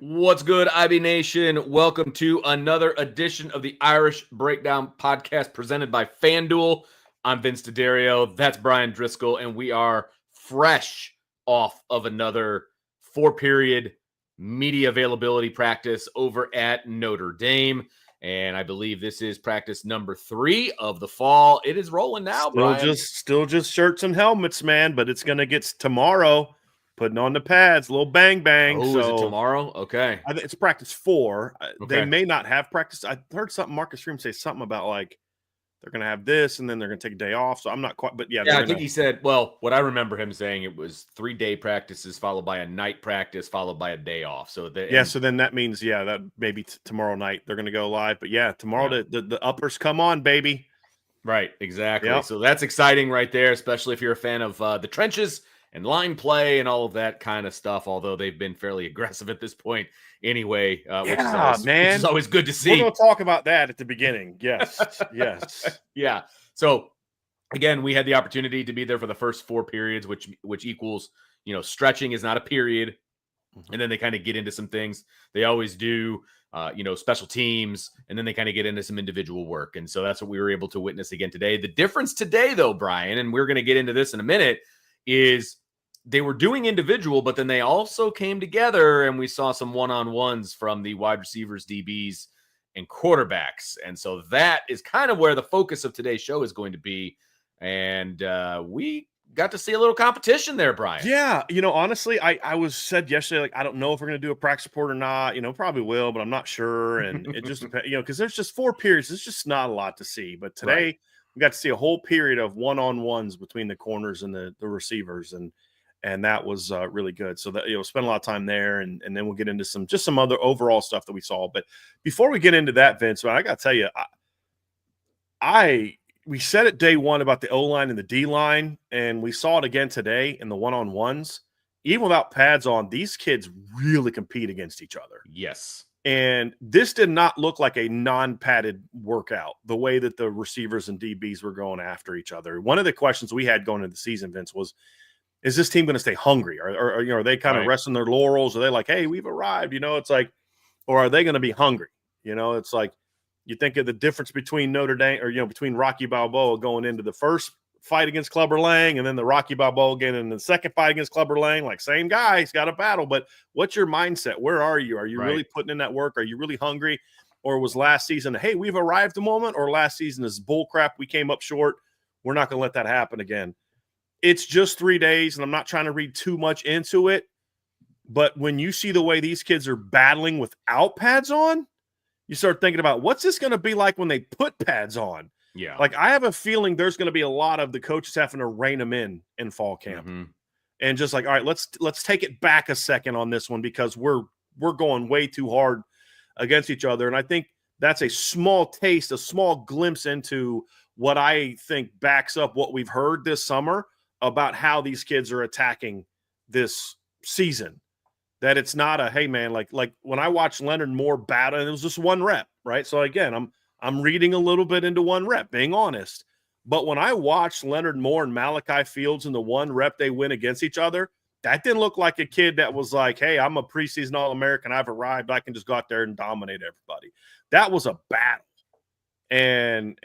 What's good, IB Nation? Welcome to another edition of the Irish Breakdown Podcast presented by FanDuel. I'm Vince D'Addario. That's Brian Driscoll, and we are fresh off of another four-period media availability practice over at Notre Dame. And I believe this is practice number 3 of the fall. It is rolling now, Brian. Still just shirts and helmets, man, but it's going to get tomorrow. Putting on the pads, little bang. Oh, so, is it tomorrow? Okay. I think it's practice 4. Okay. They may not have practice. I heard something, Marcus Freeman say something about like they're going to have this and then they're going to take a day off. So I'm not quite, but yeah. I think he said, well, what I remember him saying, it was 3-day practices followed by a night practice followed by a day off. So so then that means, that maybe tomorrow night they're going to go live. But tomorrow the uppers come on, baby. Right, exactly. Yep. So that's exciting right there, especially if you're a fan of the trenches and line play and all of that kind of stuff, although they've been fairly aggressive at this point anyway, which is always good to see. We're going to talk about that at the beginning. Yes, yes. Yeah. So, again, we had the opportunity to be there for the first 4 periods, which equals, stretching is not a period. And then they kind of get into some things. They always do, special teams, and then they kind of get into some individual work. And so that's what we were able to witness again today. The difference today, though, Brian, and we're going to get into this in a minute, is they were doing individual, but then they also came together and we saw some one-on-ones from the wide receivers, DBs, and quarterbacks. And so that is kind of where the focus of today's show is going to be. And we got to see a little competition there, Brian. Yeah. Honestly, I was said yesterday, like, I don't know if we're going to do a practice report or not, probably will, but I'm not sure. And it just depends, because there's just 4 periods. There's just not a lot to see. But today we got to see a whole period of one-on-ones between the corners and the receivers. And that was really good. So that, spend a lot of time there, and then we'll get into some other overall stuff that we saw. But before we get into that, Vince, I got to tell you, we said it day one about the O-line and the D-line, and we saw it again today in the one-on-ones. Even without pads on, these kids really compete against each other. Yes. And this did not look like a non-padded workout, the way that the receivers and DBs were going after each other. One of the questions we had going into the season, Vince, was, is this team going to stay hungry? Or are they kind of resting their laurels? Are they like, hey, we've arrived? It's like, or are they going to be hungry? It's like, you think of the difference between Notre Dame or, between Rocky Balboa going into the first fight against Clubber Lang and then the Rocky Balboa again in the second fight against Clubber Lang, like same guy, he's got a battle. But what's your mindset? Where are you? Are you really putting in that work? Are you really hungry? Or was last season, hey, we've arrived a moment, or last season is bull crap, we came up short, we're not going to let that happen again? It's just 3 days, and I'm not trying to read too much into it, but when you see the way these kids are battling without pads on, you start thinking about, what's this going to be like when they put pads on? Yeah. Like, I have a feeling there's going to be a lot of the coaches having to rein them in fall camp. Mm-hmm. And just like, all right, let's take it back a second on this one, because we're going way too hard against each other. And I think that's a small taste, a small glimpse into what I think backs up what we've heard this summer about how these kids are attacking this season. That it's not a, hey man, like when I watched Leonard Moore battle, and it was just 1 rep, right? So again, I'm reading a little bit into 1 rep, being honest. But when I watched Leonard Moore and Malachi Fields in the 1 rep they win against each other, that didn't look like a kid that was like, hey, I'm a preseason All-American, I've arrived, I can just go out there and dominate everybody. That was a battle. And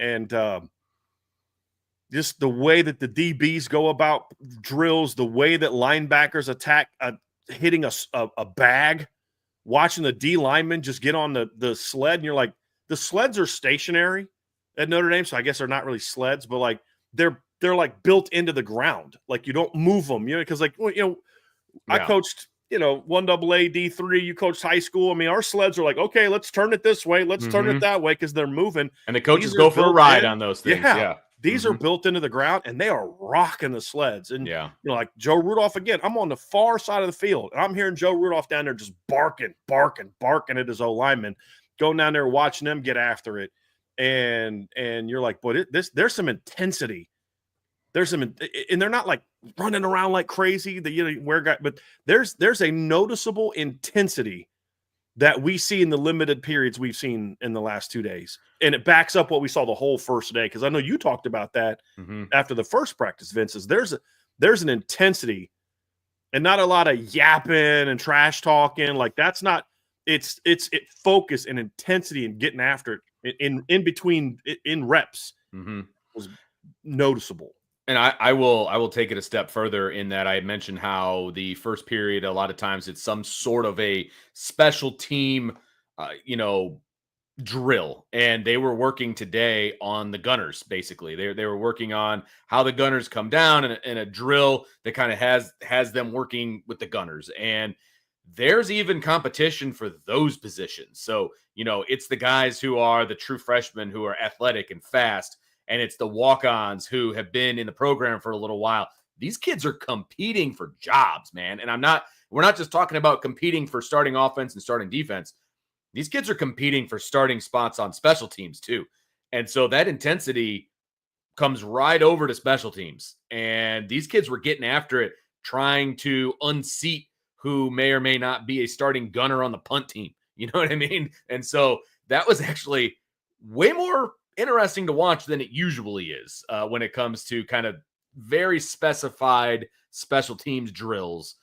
just the way that the DBs go about drills, the way that linebackers attack hitting a bag, watching the D linemen just get on the sled, and you're like, the sleds are stationary at Notre Dame, so I guess they're not really sleds, but like they're like built into the ground, like you don't move them, because like I coached 1AA D3, you coached high school. I mean, our sleds are like, okay, let's turn it this way, let's turn it that way, because they're moving, and the coaches go for a ride on those things. These are built into the ground, and they are rocking the sleds. And, like Joe Rudolph, again, I'm on the far side of the field, and I'm hearing Joe Rudolph down there just barking at his O-lineman, going down there watching them get after it. And you're like, boy, there's some intensity. And they're not like running around like crazy, but there's a noticeable intensity that we see in the limited periods we've seen in the last 2 days. And it backs up what we saw the whole first day. Because I know you talked about that after the first practice, Vince. There's an intensity and not a lot of yapping and trash talking. Like, that's not it's focus and intensity and getting after it in between in reps was noticeable. And I will take it a step further in that I mentioned how the first period, a lot of times it's some sort of a special team, drill, and they were working today on the gunners. Basically, they were working on how the gunners come down in a drill that kind of has them working with the gunners, and there's even competition for those positions. So it's the guys who are the true freshmen who are athletic and fast, and it's the walk-ons who have been in the program for a little while. These kids are competing for jobs, man. And we're not just talking about competing for starting offense and starting defense. These kids are competing for starting spots on special teams too. And so that intensity comes right over to special teams. And these kids were getting after it, trying to unseat who may or may not be a starting gunner on the punt team. You know what I mean? And so that was actually way more interesting to watch than it usually is when it comes to kind of very specified special teams drills.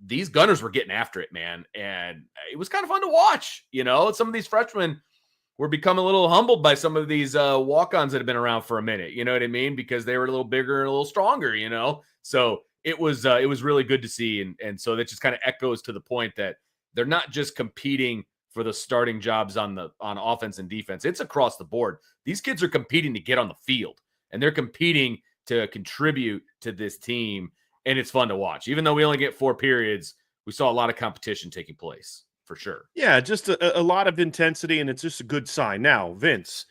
These gunners were getting after it, man. And it was kind of fun to watch. Some of these freshmen were becoming a little humbled by some of these walk-ons that have been around for a minute. You know what I mean? Because they were a little bigger and a little stronger, So it was really good to see. And so that just kind of echoes to the point that they're not just competing for the starting jobs on offense and defense. It's across the board. These kids are competing to get on the field, and they're competing to contribute to this team. And it's fun to watch. Even though we only get 4 periods, we saw a lot of competition taking place for sure. Yeah, just a lot of intensity, and it's just a good sign. Now, Vince,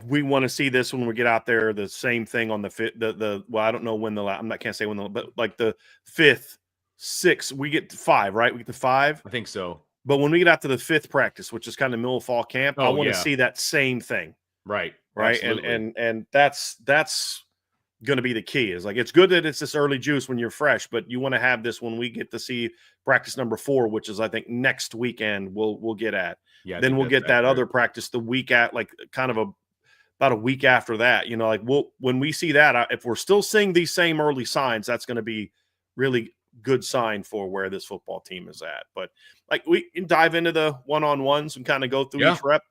we want to see this when we get out there. The same thing on the fifth. Well, I don't know when can't say when but like the 5th, 6th, we get to 5, right? We get to 5. I think so. But when we get out to the 5th practice, which is kind of middle of fall camp, I want to see that same thing. Right. Absolutely. And that's going to be the key. Is like, it's good that it's this early juice when you're fresh, but you want to have this when we get to see practice number 4, which is I think next weekend we'll get at. Yeah. Then we'll get that other practice the week at, like kind of about a week after that. When we see that, if we're still seeing these same early signs, that's going to be really good sign for where this football team is at. But like, we can dive into the one-on-ones and kind of go through each rep.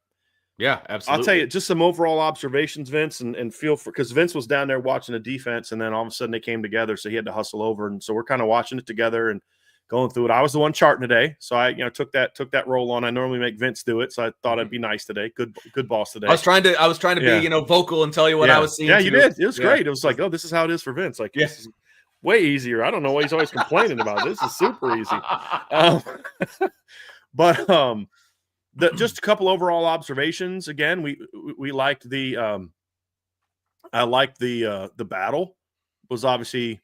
Yeah, absolutely. I'll tell you just some overall observations, Vince, and feel for, because Vince was down there watching the defense, and then all of a sudden they came together, so he had to hustle over, and so we're kind of watching it together and going through it. I was the one charting today, so I took that role on. I normally make Vince do it, so I thought I'd be nice today. Good boss today. I was trying to be vocal and tell you what I was seeing. Yeah, you did. It was great. It was like, oh, this is how it is for Vince. Like, this is way easier. I don't know why he's always complaining about it. This is super easy. But just a couple overall observations. Again, we liked the I liked the battle. Was obviously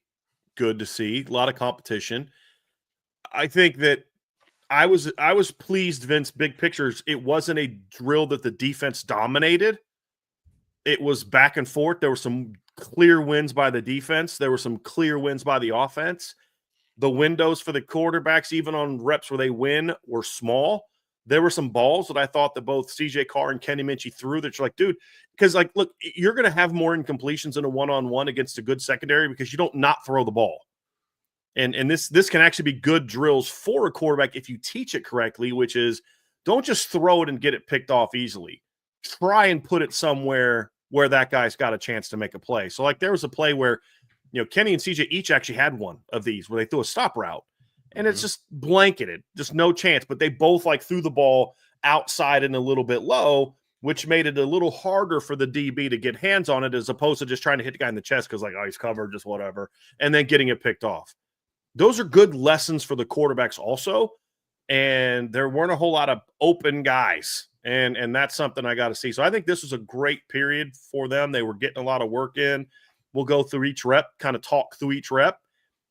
good to see. A lot of competition. I think that I was pleased, Vince, big pictures. It wasn't a drill that the defense dominated. It was back and forth. There were some clear wins by the defense. There were some clear wins by the offense. The windows for the quarterbacks, even on reps where they win, were small. There were some balls that I thought that both CJ Carr and Kenny Minchie threw that you're like, dude, because like, look, you're going to have more incompletions in a one-on-one against a good secondary because you don't not throw the ball. And this can actually be good drills for a quarterback if you teach it correctly, which is don't just throw it and get it picked off easily. Try and put it somewhere where that guy's got a chance to make a play. So like there was a play where, Kenny and CJ each actually had one of these where they threw a stop route. And it's just blanketed, just no chance. But they both like threw the ball outside and a little bit low, which made it a little harder for the DB to get hands on it as opposed to just trying to hit the guy in the chest because like, oh, he's covered, just whatever, and then getting it picked off. Those are good lessons for the quarterbacks also. And there weren't a whole lot of open guys. And that's something I got to see. So I think this was a great period for them. They were getting a lot of work in. We'll go through each rep, kind of talk through each rep.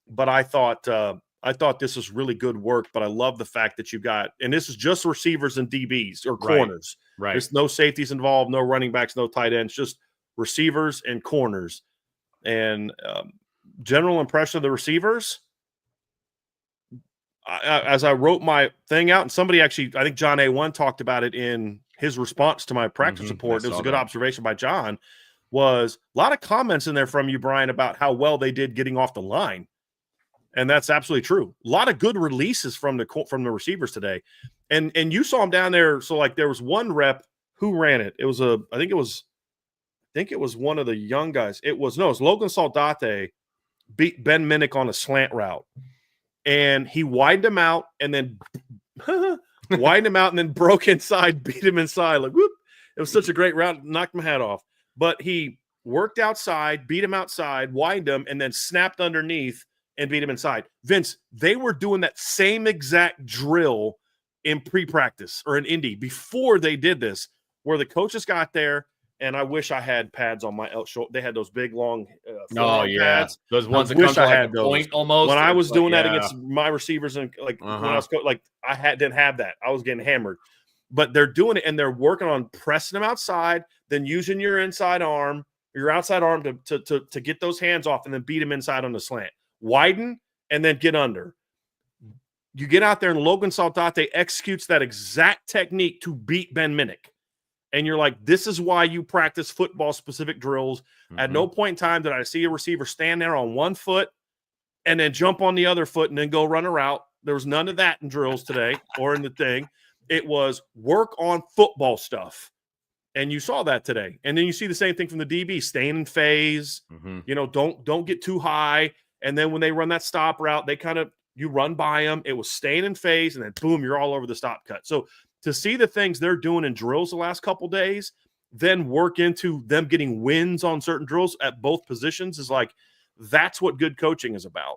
But I thought this was really good work, but I love the fact that you got, and this is just receivers and DBs or corners. Right. There's no safeties involved, no running backs, no tight ends, just receivers and corners. And general impression of the receivers, as I wrote my thing out, and somebody actually, I think John A1 talked about it in his response to my practice report. It was a good observation by John, was a lot of comments in there from you, Brian, about how well they did getting off the line. And that's absolutely true. A lot of good releases from the receivers today. And you saw him down there. So like there was one rep who ran it. It was I think it was one of the young guys. It was Logan Sante beat Ben Minnick on a slant route. And he widened him out and then broke inside, beat him inside. Like, whoop. It was such a great route, knocked my hat off. But he worked outside, beat him outside, widened him, and then snapped underneath and beat him inside. Vince, they were doing that same exact drill in pre-practice or in Indy before they did this, where the coaches got there, and I wish I had pads on my shoulder. They had those big, long pads. Those ones that come to like a point almost. When I was doing that against my receivers and when I was didn't have that. I was getting hammered. But they're doing it, and they're working on pressing them outside, then using your outside arm to get those hands off and then beat them inside on the slant. Widen and then get under. You get out there and Logan Sante executes that exact technique to beat Ben Minnick. And you're like, this is why you practice football-specific drills. Mm-hmm. At no point in time did I see a receiver stand there on one foot and then jump on the other foot and then go run a route. There was none of that in drills today or in the thing. It was work on football stuff. And you saw that today. And then you see the same thing from the DB, staying in phase. Mm-hmm. Don't get too high. And then when they run that stop route, you run by them. It was staying in phase, and then boom, you're all over the stop cut. So to see the things they're doing in drills the last couple days, then work into them getting wins on certain drills at both positions is like, that's what good coaching is about.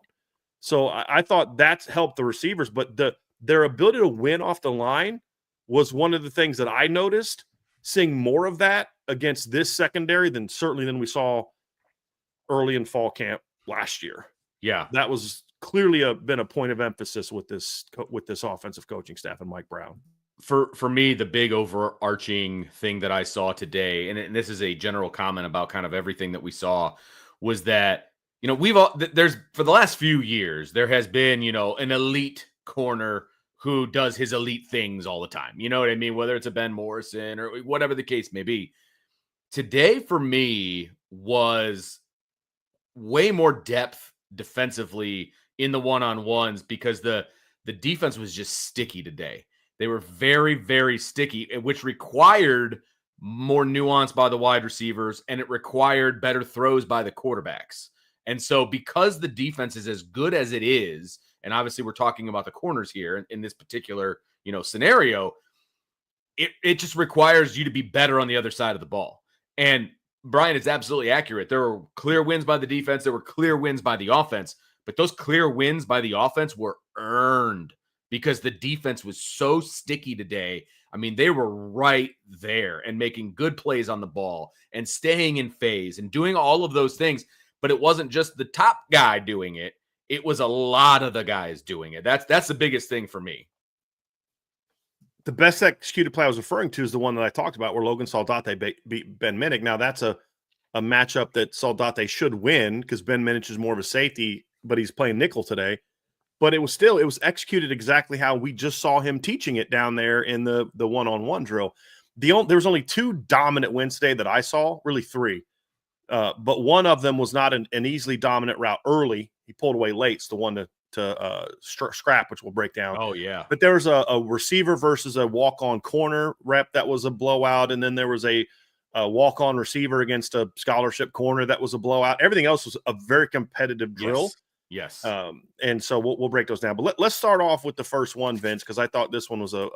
So I thought that's helped the receivers, but their ability to win off the line was one of the things that I noticed, seeing more of that against this secondary than we saw early in fall camp last year. Yeah, that was clearly been a point of emphasis with this offensive coaching staff and Mike Brown. For me, the big overarching thing that I saw today, and this is a general comment about kind of everything that we saw, was that there's for the last few years there has been an elite corner who does his elite things all the time. You know what I mean? Whether it's a Ben Morrison or whatever the case may be. Today for me was way more depth defensively in the one-on-ones because the defense was just sticky today. They were very, very sticky, which required more nuance by the wide receivers, and it required better throws by the quarterbacks. And so because the defense is as good as it is, and obviously we're talking about the corners here in this particular scenario, it just requires you to be better on the other side of the ball. And Brian is absolutely accurate. There were clear wins by the defense. There were clear wins by the offense. But those clear wins by the offense were earned because the defense was so sticky today. I mean, they were right there and making good plays on the ball and staying in phase and doing all of those things. But it wasn't just the top guy doing it. It was a lot of the guys doing it. That's the biggest thing for me. The best executed play I was referring to is the one that I talked about where Logan Sante beat Ben Minnick. Now, that's a matchup that Sante should win because Ben Minnick is more of a safety, but he's playing nickel today. But it was executed exactly how we just saw him teaching it down there in the one-on-one drill. There was only two dominant wins today that I saw, really three. But one of them was not an easily dominant route early. He pulled away late. It's the one to scrap, which we'll break down. Oh, yeah. But there was a receiver versus a walk-on corner rep that was a blowout, and then there was a walk-on receiver against a scholarship corner that was a blowout. Everything else was a very competitive drill. Yes. And so we'll break those down. But let's start off with the first one, Vince, because I thought this one was a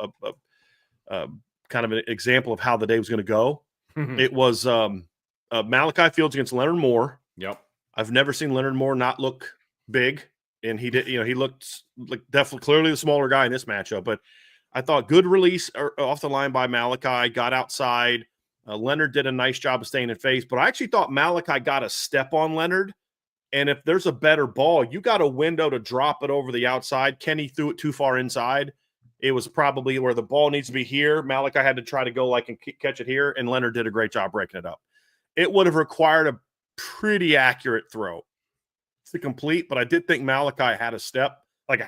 kind of an example of how the day was going to go. It was Malachi Fields against Leonard Moore. Yep. I've never seen Leonard Moore not look big. And he did, he looked like definitely clearly the smaller guy in this matchup. But I thought good release off the line by Malachi, got outside. Leonard did a nice job of staying in phase. But I actually thought Malachi got a step on Leonard. And if there's a better ball, you got a window to drop it over the outside. Kenny threw it too far inside. It was probably where the ball needs to be here. Malachi had to try to go and catch it here. And Leonard did a great job breaking it up. It would have required a pretty accurate throw to complete, but I did think Malachi had a step, like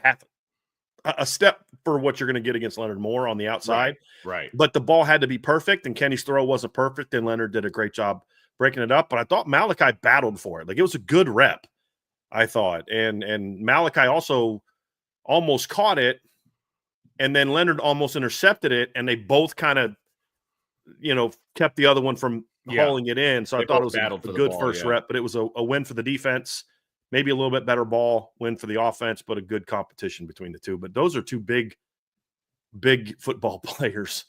a step for what you're going to get against Leonard Moore on the outside. Right. But the ball had to be perfect, and Kenny's throw wasn't perfect, and Leonard did a great job breaking it up. But I thought Malachi battled for it. Like, it was a good rep, I thought. And Malachi also almost caught it, and then Leonard almost intercepted it, and they both kind of, kept the other one from hauling it in. So They I thought it both was a battled for the good ball, first rep, but it was a win for the defense, maybe a little bit better ball win for the offense, but a good competition between the two. But those are two big football players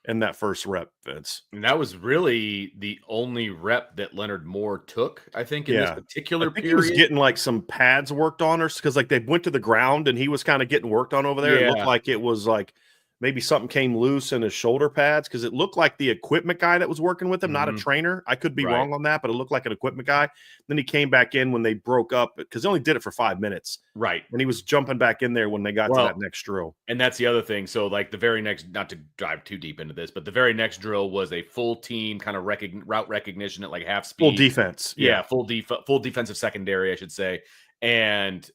in that first rep, Vince. And that was really the only rep that Leonard Moore took, I think, in this particular period. He was getting like some pads worked on, or because like they went to the ground and he was kind of getting worked on over there. It looked like it was like maybe something came loose in his shoulder pads, because it looked like the equipment guy that was working with him, not a trainer. I could be wrong on that, but it looked like an equipment guy. Then he came back in when they broke up, because they only did it for 5 minutes. Right. And he was jumping back in there when they got to that next drill. And that's the other thing. So like the very next, not to dive too deep into this, but the very next drill was a full team kind of route recognition at like half speed. Full defense. Yeah. Full defensive secondary, I should say. And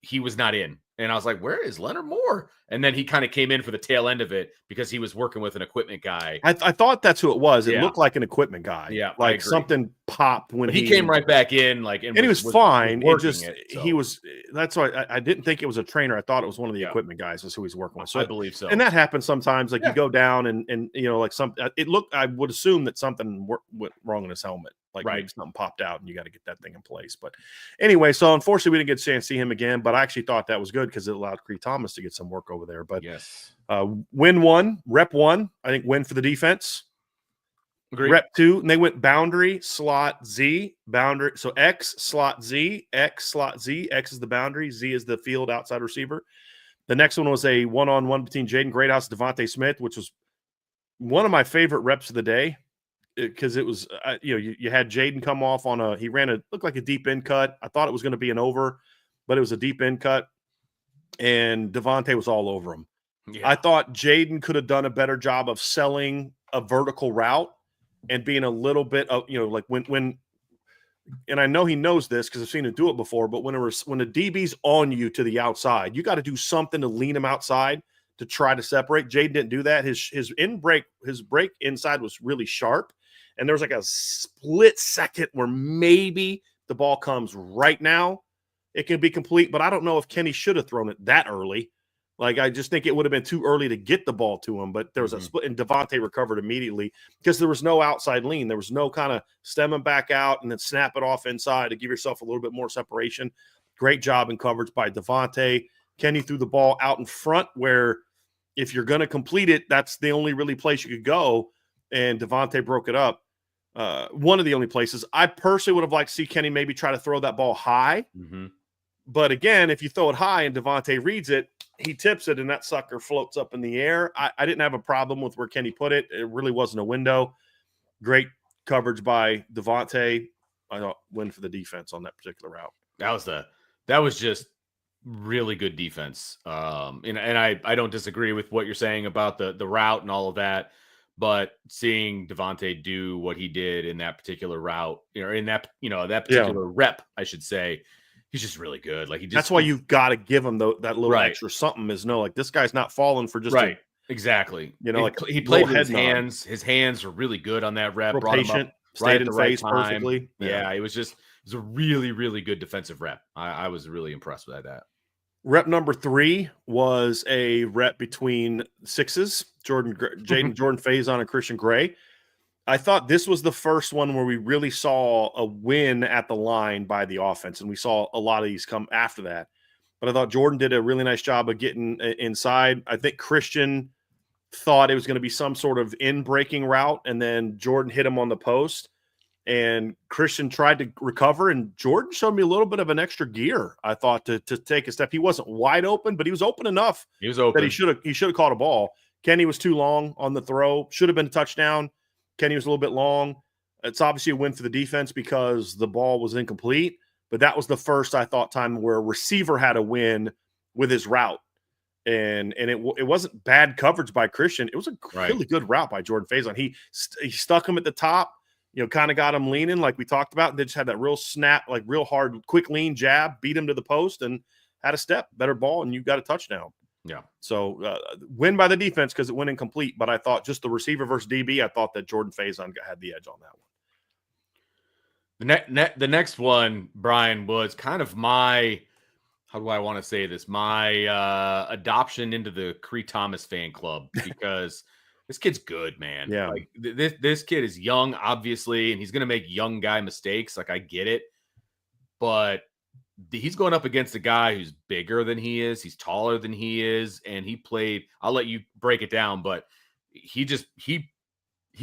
he was not in. And I was like, where is Leonard Moore? And then he kind of came in for the tail end of it because he was working with an equipment guy. I thought that's who it was. It looked like an equipment guy. Yeah. Like something popped when he came right back in. And he was fine. He was, that's why I didn't think it was a trainer. I thought it was one of the equipment guys was who he's working with. So I believe so. And that happens sometimes. Like you go down and like I would assume that something went wrong in his helmet. Like maybe something popped out and you got to get that thing in place. But anyway, so unfortunately we didn't get a chance to see him again, but I actually thought that was good because it allowed Cree Thomas to get some work over there. But win one, rep one, I think win for the defense. Agreed. Rep two, and they went boundary, slot, Z, boundary. So X, slot, Z, X, slot, Z. X is the boundary, Z is the field outside receiver. The next one was a one-on-one between Jaden Greathouse and Devontae Smith, which was one of my favorite reps of the day. Because it was, you had Jaden come off on he looked like a deep end cut. I thought it was going to be an over, but it was a deep end cut, and Devontae was all over him. Yeah. I thought Jaden could have done a better job of selling a vertical route and being a little bit of, like when, and I know he knows this because I've seen him do it before, but when the DB's on you to the outside, you got to do something to lean him outside to try to separate. Jaden didn't do that. His break inside was really sharp. And there was like a split second where maybe the ball comes right now. It can be complete, but I don't know if Kenny should have thrown it that early. Like, I just think it would have been too early to get the ball to him, but there was a split, and Devontae recovered immediately because there was no outside lean. There was no kind of stemming back out and then snap it off inside to give yourself a little bit more separation. Great job in coverage by Devontae. Kenny threw the ball out in front where if you're going to complete it, that's the only really place you could go, and Devontae broke it up. One of the only places. I personally would have liked to see Kenny maybe try to throw that ball high. Mm-hmm. But again, if you throw it high and Devontae reads it, he tips it and that sucker floats up in the air. I didn't have a problem with where Kenny put it. It really wasn't a window. Great coverage by Devontae. I thought win for the defense on that particular route. That was just really good defense. And I don't disagree with what you're saying about the route and all of that. But seeing Devontae do what he did in that particular route, in that particular rep, I should say, he's just really good. Like that's why you've got to give him that little extra something. Is like this guy's not falling for just exactly. Like he played with his hands. His hands were really good on that rep. Brought him up right in phase perfectly. Yeah, it was a really, really good defensive rep. I was really impressed with that. Rep number 3 was a rep between sixes, Jordan Faison and Christian Gray. I thought this was the first one where we really saw a win at the line by the offense, and we saw a lot of these come after that. But I thought Jordan did a really nice job of getting inside. I think Christian thought it was going to be some sort of in-breaking route, and then Jordan hit him on the post. And Christian tried to recover, and Jordan showed me a little bit of an extra gear, I thought, to take a step. He wasn't wide open, but he was open enough that he should have caught a ball. Kenny was too long on the throw. Should have been a touchdown. Kenny was a little bit long. It's obviously a win for the defense because the ball was incomplete, but that was the first, I thought, time where a receiver had a win with his route. And it wasn't bad coverage by Christian. It was a really good route by Jordan Faison. He stuck him at the top. Kind of got him leaning like we talked about. They just had that real snap, like real hard, quick lean jab, beat him to the post and had a step, better ball, and you got a touchdown. Yeah. So win by the defense because it went incomplete. But I thought just the receiver versus DB, I thought that Jordan Faison had the edge on that one. The next one, Brian, was kind of my how do I want to say this? My adoption into the Cree Thomas fan club, because this kid's good, man. Yeah. Like this kid is young, obviously, and he's going to make young guy mistakes. Like, I get it, but he's going up against a guy who's bigger than he is. He's taller than he is, and he played. I'll let you break it down, but he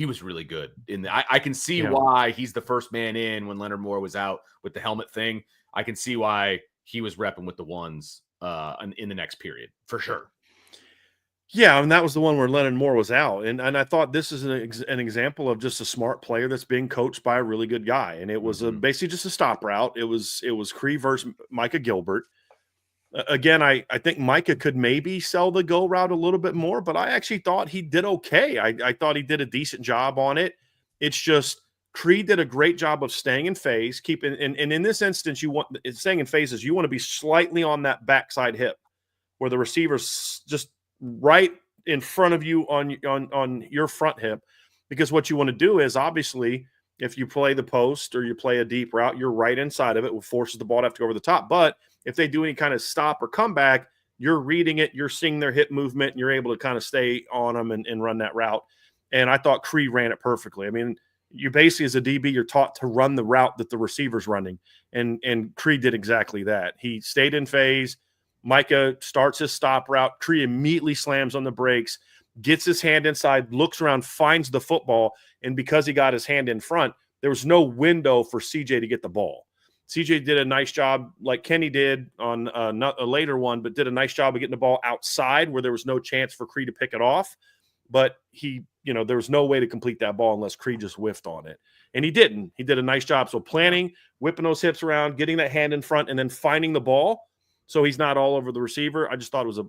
was really good in the. I can see why he's the first man in when Leonard Moore was out with the helmet thing. I can see why he was repping with the ones in the next period for sure. Yeah, and that was the one where Leonard Moore was out, and I thought this is an example of just a smart player that's being coached by a really good guy, and it was basically just a stop route. It was Cree versus Micah Gilbert. Again, I think Micah could maybe sell the go route a little bit more, but I actually thought he did okay. I thought he did a decent job on it. It's just Cree did a great job of staying in phase, keeping and in this instance, staying in phases. You want to be slightly on that backside hip, where the receiver's just right in front of you on your front hip, because what you want to do is, obviously, if you play the post or you play a deep route, you're right inside of it, which forces the ball to have to go over the top. But if they do any kind of stop or comeback, you're reading it, you're seeing their hip movement, and you're able to kind of stay on them and run that route. And I thought Cree ran it perfectly. I mean, you basically, as a DB, you're taught to run the route that the receiver's running, and Cree did exactly that. He stayed in phase. Micah starts his stop route. Cree immediately slams on the brakes, gets his hand inside, looks around, finds the football, and because he got his hand in front, there was no window for CJ to get the ball. CJ did a nice job, like Kenny did on not a later one, but did a nice job of getting the ball outside where there was no chance for Cree to pick it off. But there was no way to complete that ball unless Cree just whiffed on it. And he didn't. He did a nice job. So planning, whipping those hips around, getting that hand in front, and then finding the ball so he's not all over the receiver. I just thought it was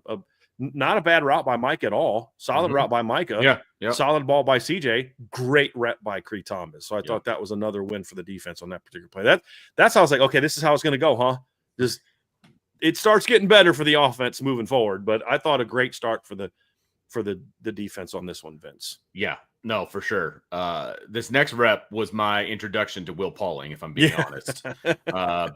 not a bad route by Mike at all. Solid route by Micah. Yeah. Solid ball by CJ. Great rep by Cree Thomas. So I thought that was another win for the defense on that particular play. That's how I was like, okay, this is how it's going to go, huh? Just it starts getting better for the offense moving forward. But I thought a great start for the defense on this one, Vince. Yeah, no, for sure. This next rep was my introduction to Will Pauling, if I'm being honest,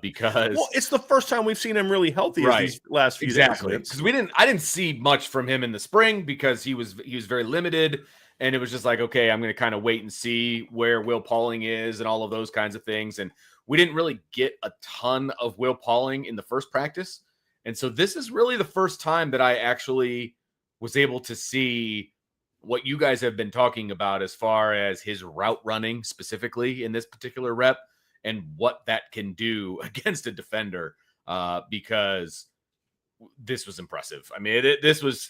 because it's the first time we've seen him really healthy these last few days. Because I didn't see much from him in the spring because he was very limited, and it was just like, okay, I'm going to kind of wait and see where Will Pauling is and all of those kinds of things. And we didn't really get a ton of Will Pauling in the first practice, and so this is really the first time that I actually was able to see what you guys have been talking about as far as his route running specifically in this particular rep and what that can do against a defender, because this was impressive. I mean,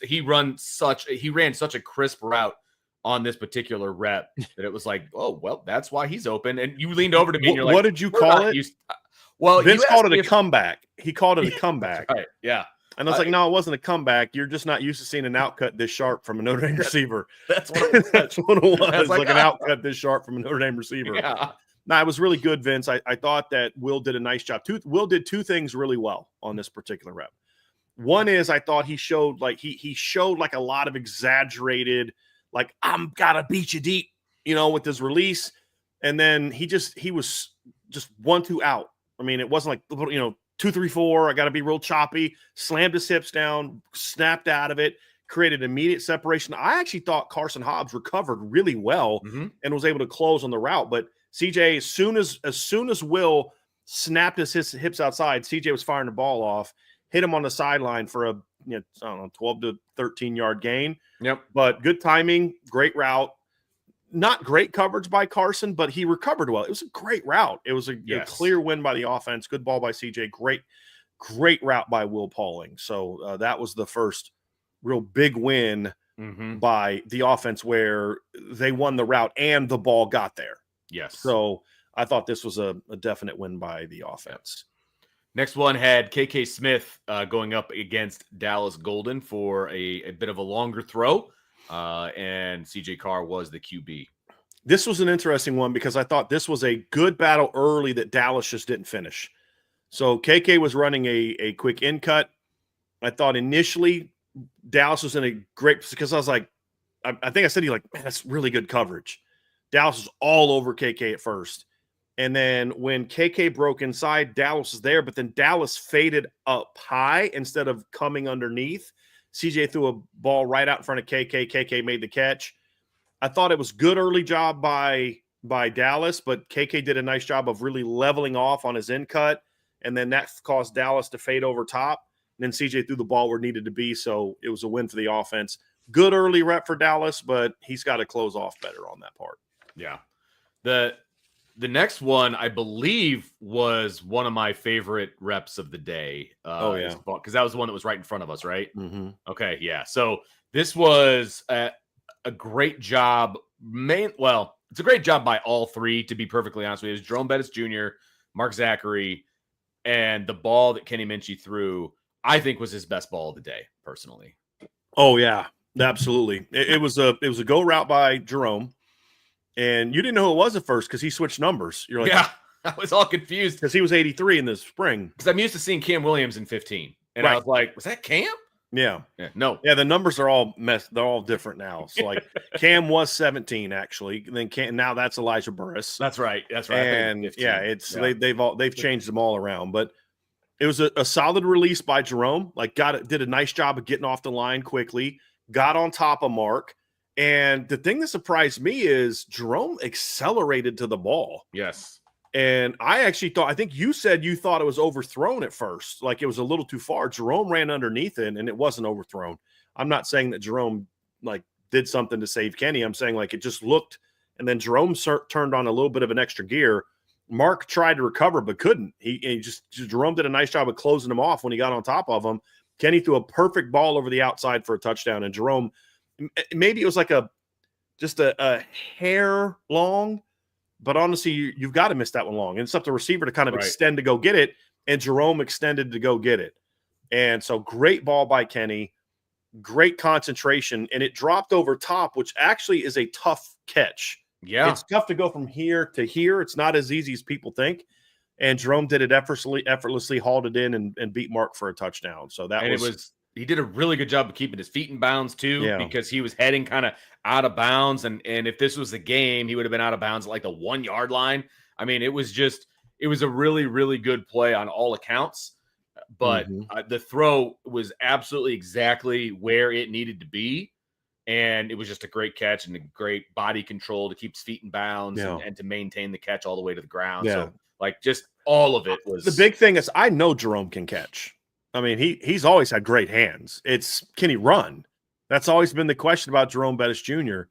he ran such a crisp route on this particular rep that it was like, oh, well, that's why he's open. And you leaned over to me and you're like, what did you call it? Well, Vince called it a comeback. He called it a comeback. Right. Yeah. And I was like, no, it wasn't a comeback. You're just not used to seeing an outcut this sharp from a Notre Dame receiver. That's what it was. That's what it was. Like an outcut this sharp from a Notre Dame receiver. Yeah. No, it was really good, Vince. I thought that Will did a nice job. Will did two things really well on this particular rep. One is I thought he showed like he showed like a lot of exaggerated, like, I'm gotta beat you deep, with his release. And then he was just 1-2 out. I mean, it wasn't like 2, 3, 4. I got to be real choppy. Slammed his hips down, snapped out of it, created immediate separation. I actually thought Carson Hobbs recovered really well and was able to close on the route. But CJ, as soon as Will snapped his hips outside, CJ was firing the ball off, hit him on the sideline for a 12 to 13 yard gain. Yep. But good timing, great route. Not great coverage by Carson, but he recovered well. It was a great route. It was a clear win by the offense. Good ball by CJ. Great route by Will Pauling. So that was the first real big win by the offense where they won the route and the ball got there. Yes. So I thought this was a definite win by the offense. Next one had KK Smith going up against Dallas Golden for a bit of a longer throw. And CJ Carr was the QB. This was an interesting one because I thought this was a good battle early that Dallas just didn't finish. So KK was running a quick in cut. I thought initially Dallas was in a great – because I was like – I think I said, man, that's really good coverage. Dallas was all over KK at first. And then when KK broke inside, Dallas was there, but then Dallas faded up high instead of coming underneath. CJ threw a ball right out in front of KK. KK made the catch. I thought it was good early job by Dallas, but KK did a nice job of really leveling off on his end cut, and then that caused Dallas to fade over top. And then CJ threw the ball where it needed to be, so it was a win for the offense. Good early rep for Dallas, but he's got to close off better on that part. Yeah. The next one, I believe, was one of my favorite reps of the day. Because that was the one that was right in front of us, right? Mm-hmm. Okay, yeah. So this was a great job. It's a great job by all three, to be perfectly honest with you. It was Jerome Bettis Jr., Mark Zachary, and the ball that Kenny Minchie threw, I think, was his best ball of the day, personally. Oh, yeah, absolutely. It was a go route by Jerome. And you didn't know who it was at first because he switched numbers. You're like, yeah, I was all confused because he was 83 in the spring. Because I'm used to seeing Cam Williams in 15, and I was like, "Was that Cam?" Yeah. No. Yeah, the numbers are all messed. They're all different now. So like Cam was 17 actually. And then now that's Elijah Burus. That's right. And they've changed them all around. But it was a solid release by Jerome. Like did a nice job of getting off the line quickly. Got on top of Mark. And the thing that surprised me is Jerome accelerated to the ball. Yes. And I think you said you thought it was overthrown at first, like it was a little too far. Jerome ran underneath it, and it wasn't overthrown. I'm not saying that Jerome did something to save Kenny. I'm saying it just looked, and then Jerome turned on a little bit of an extra gear. Mark tried to recover but couldn't. Jerome did a nice job of closing him off when he got on top of him. Kenny threw a perfect ball over the outside for a touchdown, and Jerome, maybe it was just a hair long, but honestly, you've got to miss that one long. And it's up to the receiver to kind of extend to go get it, and Jerome extended to go get it. And so great ball by Kenny, great concentration, and it dropped over top, which actually is a tough catch. Yeah. It's tough to go from here to here. It's not as easy as people think. And Jerome did it effortlessly hauled it in and beat Mark for a touchdown. So he did a really good job of keeping his feet in bounds too, because he was heading kind of out of bounds. And if this was the game, he would have been out of bounds at the 1 yard line. I mean, it was a really, really good play on all accounts, but the throw was absolutely exactly where it needed to be. And it was just a great catch and a great body control to keep his feet in bounds and to maintain the catch all the way to the ground. Yeah. So just all of it was. The big thing is I know Jerome can catch. I mean, he's always had great hands. Can he run? That's always been the question about Jerome Bettis Jr.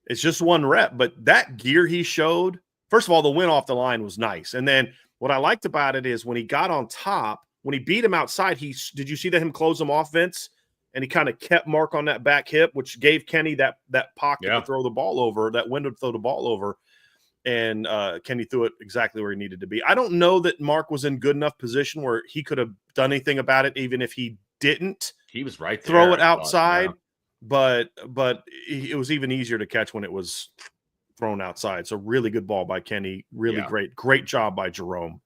It's just one rep, but that gear he showed, first of all, the win off the line was nice. And then what I liked about it is when he got on top, when he beat him outside, did you see him close him off, Vince? And he kind of kept Mark on that back hip, which gave Kenny that pocket to throw the ball over, that window to throw the ball over. And Kenny threw it exactly where he needed to be. I don't know that Mark was in good enough position where he could have done anything about it, even if he didn't. He was right there. Throw it outside, but it was even easier to catch when it was thrown outside. So really good ball by Kenny. Really great job by Jerome.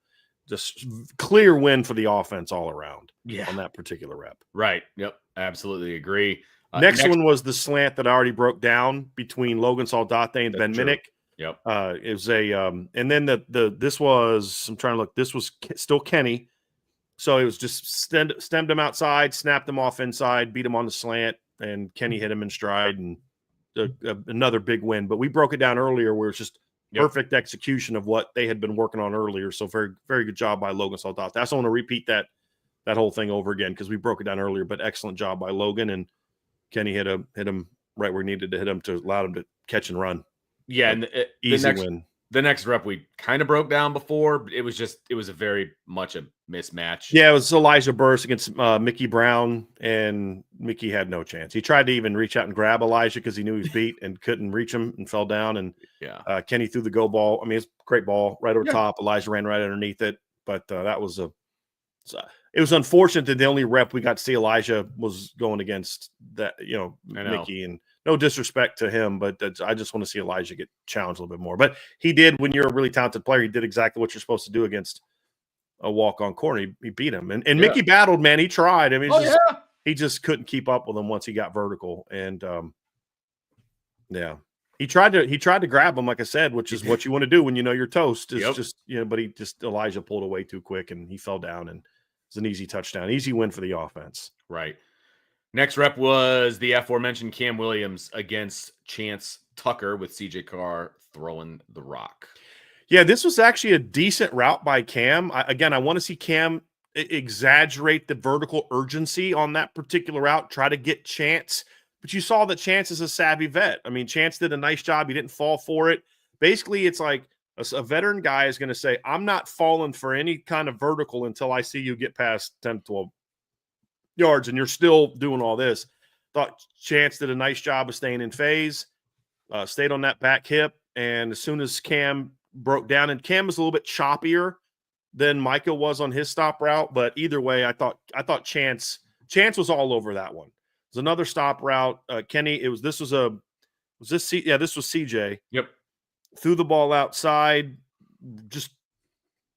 Just clear win for the offense all around on that particular rep. Right. Yep. Absolutely agree. Next one was the slant that I already broke down between Logan Sante and Ben Minnick. Yep. It was and then this was, I'm trying to look, this was still Kenny. So it was just stemmed him outside, snapped him off inside, beat him on the slant, and Kenny hit him in stride, and another big win. But we broke it down earlier where it's just perfect execution of what they had been working on earlier. So very, very good job by Logan Sante. I just want to repeat that whole thing over again because we broke it down earlier, but excellent job by Logan, and Kenny hit him right where he needed to hit him to allow him to catch and run. Yeah, and easy win. The next rep we kind of broke down before, but it was a very much a mismatch. Yeah, it was Elijah Burus against Mickey Brown, and Mickey had no chance. He tried to even reach out and grab Elijah because he knew he was beat and couldn't reach him and fell down. And Kenny threw the go ball. I mean, it's a great ball right over top. Elijah ran right underneath it, but it was unfortunate that the only rep we got to see Elijah was going against that, Mickey, and no disrespect to him, but I just want to see Elijah get challenged a little bit more. But he did, when you're a really talented player, he did exactly what you're supposed to do against a walk-on corner. He beat him. And Mickey battled, man. He tried. I mean, he just couldn't keep up with him once he got vertical. And, He tried to grab him, like I said, which is what you want to do when you know you're toast. Is Yep. just but Elijah pulled away too quick and he fell down, and it's an easy touchdown, easy win for the offense. Right. Next rep was the aforementioned Cam Williams against Chance Tucker with CJ Carr throwing the rock. Yeah, this was actually a decent route by Cam. I want to see Cam exaggerate the vertical urgency on that particular route, try to get Chance. But you saw that Chance is a savvy vet. I mean, Chance did a nice job. He didn't fall for it. Basically, it's like a veteran guy is going to say, I'm not falling for any kind of vertical until I see you get past 10, 12 yards, and you're still doing all this. Thought Chance did a nice job of staying in phase, stayed on that back hip, and as soon as Cam broke down, and Cam was a little bit choppier than Micah was on his stop route, but either way, I thought Chance was all over that one. It was another stop route. Kenny, this was CJ. Yep. Threw the ball outside, just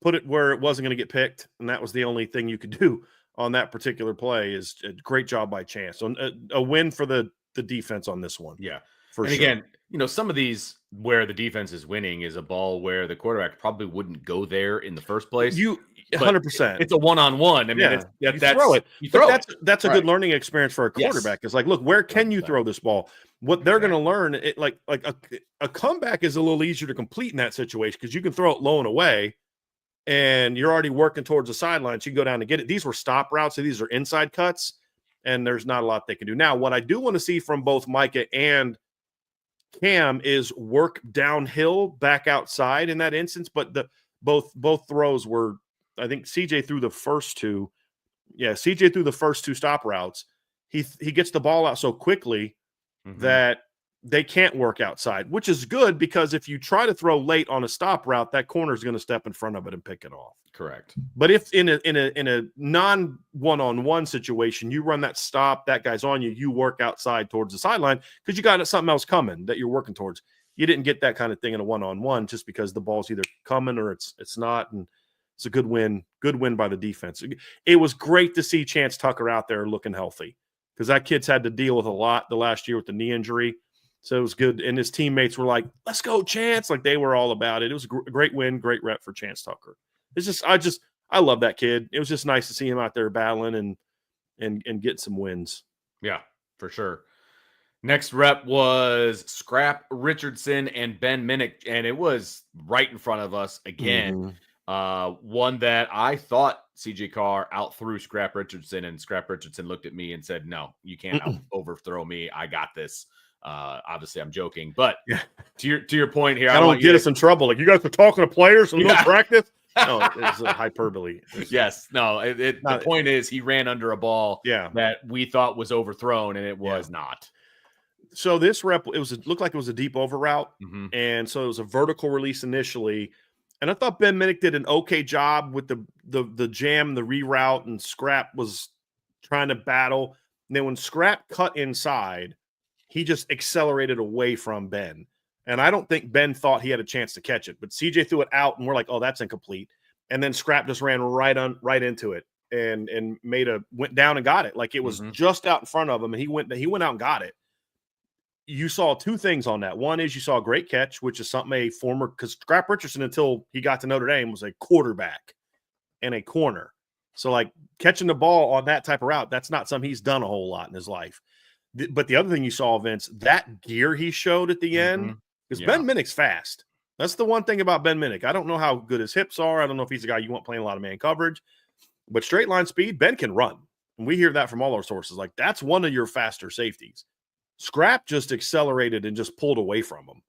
put it where it wasn't going to get picked, and that was the only thing you could do on that particular play. Is a great job by Chance. So a win for the defense on this one. Yeah. And again, some of these where the defense is winning is a ball where the quarterback probably wouldn't go there in the first place. 100%. It's a one-on-one. I mean, you throw it. That's a good learning experience for a quarterback. Yes. It's like, look, where can you throw this ball? What they're going to learn, a comeback is a little easier to complete in that situation because you can throw it low and away, and you're already working towards the sideline. So you can go down and get it. These were stop routes, so these are inside cuts, and there's not a lot they can do. Now, what I do want to see from both Micah and Cam is work downhill back outside in that instance, but both throws were, I think CJ threw the first two. Yeah, CJ threw the first two stop routes. He gets the ball out so quickly that they can't work outside, which is good because if you try to throw late on a stop route, that corner is going to step in front of it and pick it off. Correct. But if in a non one-on-one situation, you run that stop, that guy's on you, you work outside towards the sideline because you got something else coming that you're working towards. You didn't get that kind of thing in a one-on-one just because the ball's either coming or it's not, and it's a good win by the defense. It was great to see Chance Tucker out there looking healthy because that kid's had to deal with a lot the last year with the knee injury. So it was good. And his teammates were like, let's go, Chance. Like they were all about it. It was a great win, great rep for Chance Tucker. It's just, I love that kid. It was just nice to see him out there battling and get some wins. Yeah, for sure. Next rep was Scrap Richardson and Ben Minnick, and it was right in front of us again. One that I thought CJ Carr out threw Scrap Richardson, and Scrap Richardson looked at me and said, no, you can't overthrow me. I got this. Obviously I'm joking, but to your point here, I don't get us in trouble. Like you guys were talking to players and no practice. No, it's a hyperbole. Yes. No, the point is he ran under a ball that we thought was overthrown, and it was not. So this rep, looked like it was a deep over route. And so it was a vertical release initially. And I thought Ben Minnick did an okay job with the jam, the reroute, and Scrap was trying to battle. And then when Scrap cut inside, he just accelerated away from Ben. And I don't think Ben thought he had a chance to catch it, but CJ threw it out and we're like, oh, that's incomplete. And then Scrap just ran right into it and went down and got it. Like it was just out in front of him, and he went out and got it. You saw two things on that. One is you saw a great catch, which is something because Scrap Richardson, until he got to Notre Dame, was a quarterback and a corner. So like catching the ball on that type of route, that's not something he's done a whole lot in his life. But the other thing you saw, Vince, that gear he showed at the end, because Ben Minnick's fast. That's the one thing about Ben Minnick. I don't know how good his hips are. I don't know if he's a guy you want playing a lot of man coverage. But straight line speed, Ben can run. And we hear that from all our sources. Like, that's one of your faster safeties. Scrap just accelerated and just pulled away from him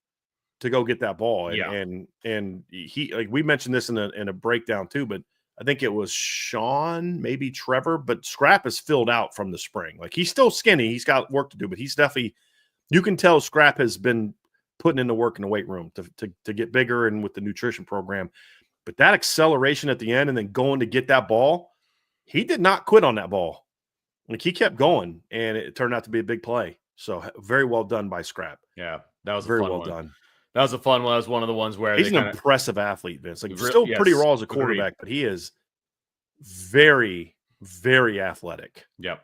to go get that ball. And he, like we mentioned this in a breakdown too, but I think it was Sean, maybe Trevor, but Scrap is filled out from the spring. Like he's still skinny. He's got work to do, but he's definitely, you can tell Scrap has been putting in the work in the weight room to get bigger and with the nutrition program. But that acceleration at the end and then going to get that ball, he did not quit on that ball. Like he kept going, and it turned out to be a big play. So very well done by Scrap. Yeah, that was very a fun well one. done. That was a fun one. That was one of the ones where he's an impressive athlete, Vince. Like still pretty raw as a quarterback, but he is very, very athletic. Yep.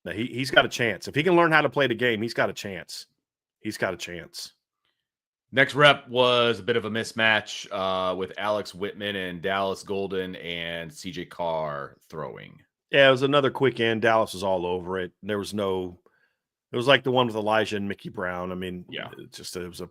Now, he's got a chance. If he can learn how to play the game, he's got a chance. he's got a chance. Next rep was a bit of a mismatch with Alex Whitman and Dallas Golden and CJ Carr throwing. Yeah, it was another quick end. Dallas was all over it. There was no – it was like the one with Elijah and Mickey Brown. I mean, yeah, it was a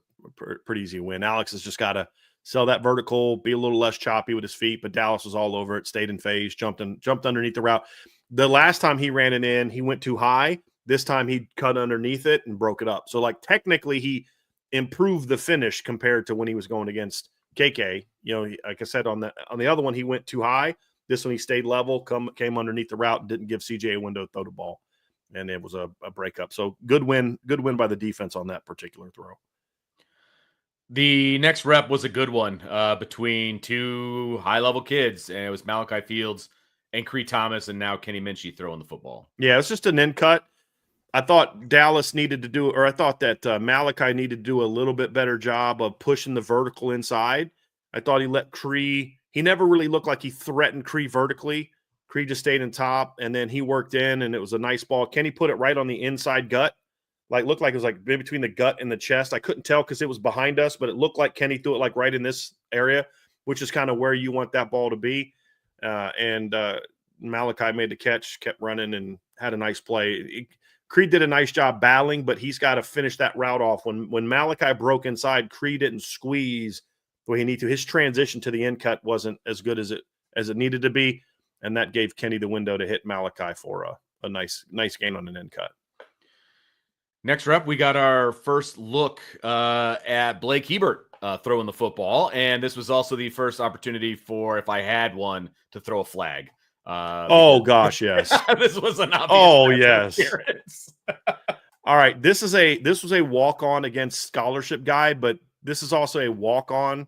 pretty easy win. Alex has just got to sell that vertical, be a little less choppy with his feet, but Dallas was all over it, stayed in phase, jumped underneath the route. The last time he ran it in, he went too high. This time he cut underneath it and broke it up. So, like, technically he improved the finish compared to when he was going against KK. You know, like I said, on the other one, he went too high. This one, he stayed level, came underneath the route, and didn't give CJ a window to throw the ball. And it was a breakup. So good win by the defense on that particular throw. The next rep was a good one between two high-level kids, and it was Malachi Fields and Cree Thomas, and now Kenny Minchie throwing the football. Yeah, it's just an end cut. I thought Dallas needed to do, or I thought that Malachi needed to do a little bit better job of pushing the vertical inside. I thought he let Cree – he never really looked like he threatened Cree vertically. Cree just stayed in top, and then he worked in, and it was a nice ball. Kenny put it right on the inside gut. Like, looked like it was like between the gut and the chest. I couldn't tell because it was behind us, but it looked like Kenny threw it like right in this area, which is kind of where you want that ball to be. And Malachi made the catch, kept running, and had a nice play. Creed did a nice job battling, but he's got to finish that route off. When Malachi broke inside, Creed didn't squeeze the way he needed to. His transition to the end cut wasn't as good as it needed to be, and that gave Kenny the window to hit Malachi for a nice gain on an end cut. Next rep, we got our first look at Blake Hebert throwing the football, and this was also the first opportunity for, if I had one, to throw a flag. Oh gosh, yes. This was an obvious. Oh yes. All right, this was a walk-on against scholarship guy, but this is also a walk-on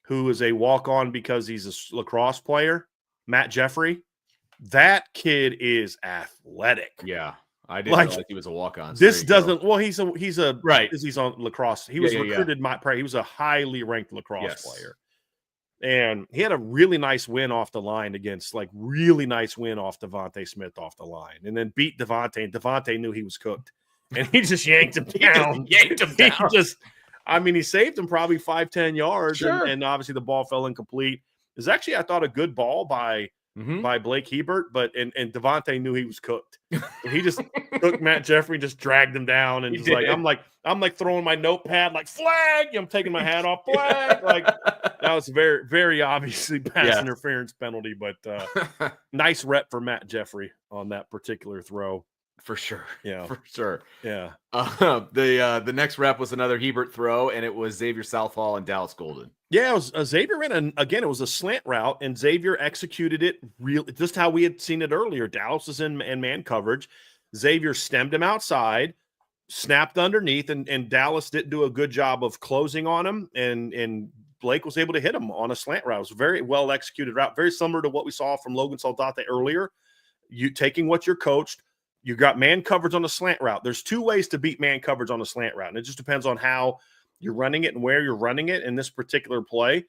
who is a walk-on because he's a lacrosse player, Matt Jeffrey. That kid is athletic. Yeah. I didn't realize he was a walk-on. So this doesn't. Well, he's a right. He's on lacrosse. He was recruited. He was a highly ranked lacrosse player, and he had a really nice win off the line against Devontae Smith off the line, and then beat Devontae. And Devontae knew he was cooked, and he just yanked him down. He saved him probably 5-10 yards, sure. and obviously the ball fell incomplete. It was actually, I thought, a good ball by Blake Hebert, but and Devontae knew he was cooked. So he just took Matt Jeffrey, just dragged him down, and I'm like throwing my notepad like flag. I'm taking my hat off, flag. Like that was very, very obviously pass interference penalty, but nice rep for Matt Jeffrey on that particular throw. For sure. Yeah. For sure. Yeah. The next rep was another Hebert throw, and it was Xavier Southall and Dallas Golden. Yeah, it was Xavier ran it was a slant route, and Xavier executed it just how we had seen it earlier. Dallas was in man coverage. Xavier stemmed him outside, snapped underneath, and Dallas didn't do a good job of closing on him, and Blake was able to hit him on a slant route. It was a very well executed route, very similar to what we saw from Logan Sante earlier. You taking what you're coached. You got man coverage on a slant route. There's two ways to beat man coverage on a slant route, and it just depends on how you're running it and where you're running it in this particular play.